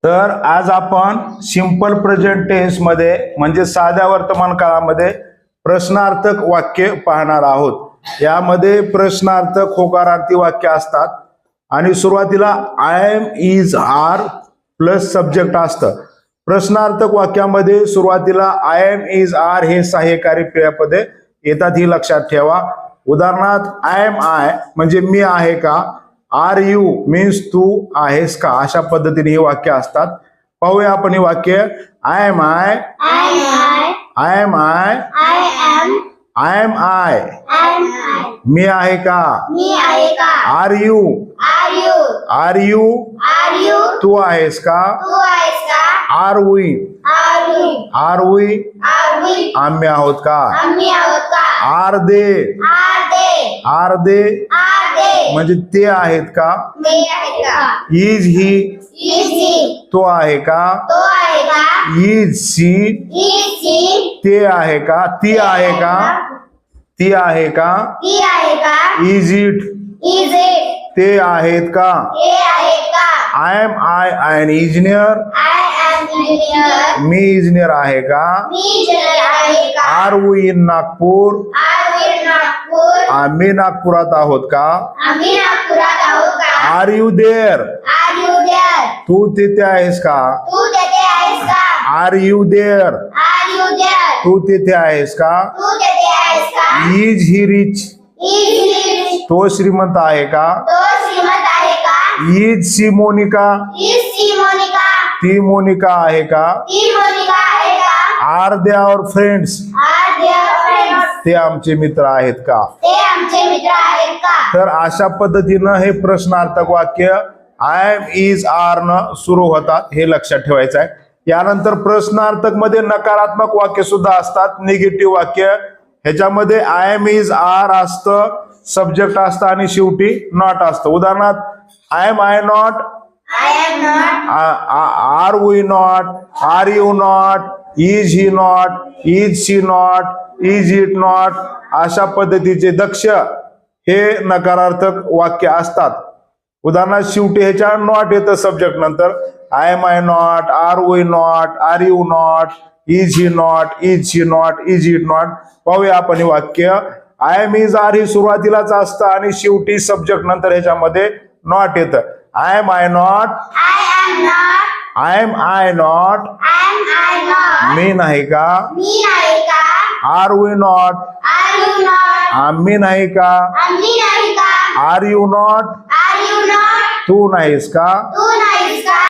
तर आज आपण सिंपल प्रेझेंट टेन्स मध्ये म्हणजे साध्या वर्तमान काळामध्ये प्रश्नार्थक वाक्य पाहणार आहोत। यामध्ये प्रश्नार्थक होकारार्थी वाक्य असतात आणि सुरुवातीला I am is are plus subject असतं। प्रश्नार्थक वाक्यामध्ये सुरुवातीला आय एम इज आर हे सहाय्यकारी क्रियापदे येतात, ही लक्षात ठेवा। उदाहरणार्थ आय एम आय म्हणजे मी आहे का, आर यू मीन्स तू आहेस का, अशा पद्धतीने ही वाक्य असतात। पाहूया आपण ही वाक्य। I am I, I am I, I am I, मी आहे का, आर यू, आर यू, तू आहेस का, आर वी, आर वी, आम्ही आहोत का, आर दे, आर दे म्हणजे ते आहेत का, इज ही तो आहे का, इज सी ते आहे का, ती आहे का, ती आहे का, इज इट ते आहेत का, I am an engineer मी इंजिनियर आहे का, आर वी इन नागपूर आम्ही नागपुरात आहोत का, आर यू देअर तू तिथे आहेस का, आर यू देअर तू तिथे आहेस का, इज ही रिच तो श्रीमंत आहे का, इज सी मोनिका ती मोनिका आहे का, आर दे आवर फ्रेंड्स ते आमचे मित्र आहेत का। तर अशा पद्धतीनं हे प्रश्नार्थक वाक्य आय एम इज आर न सुरू होतात, हे लक्षात ठेवायचं आहे। यानंतर प्रश्नार्थक मध्ये नकारात्मक वाक्य सुद्धा असतात, निगेटिव्ह वाक्य। ह्याच्यामध्ये आय एम इज आर असतं, सब्जेक्ट असतं आणि शेवटी नॉट असतं। उदाहरणार्थ I am I not, are we not, are you not, is he not, is she not, is it not, अशा पद्धतीचे दक्ष हे नकारार्थक वाक्य असतात। उदाहरणार्थ शेवटी ह्याच्या नॉट येतं सब्जेक्ट नंतर, I am I not, are we not, are you not, is he not, is she not, is it not. पाहूया आपण हे वाक्य। आय एम इज आर ही सुरुवातीलाच असतं आणि शेवटी सब्जेक्ट नंतर ह्याच्यामध्ये नॉट येतं। I am I not, I am I not मी नाही का, आर वी नॉट आम्ही नाही का, आर यू नॉट तू नाहीस का।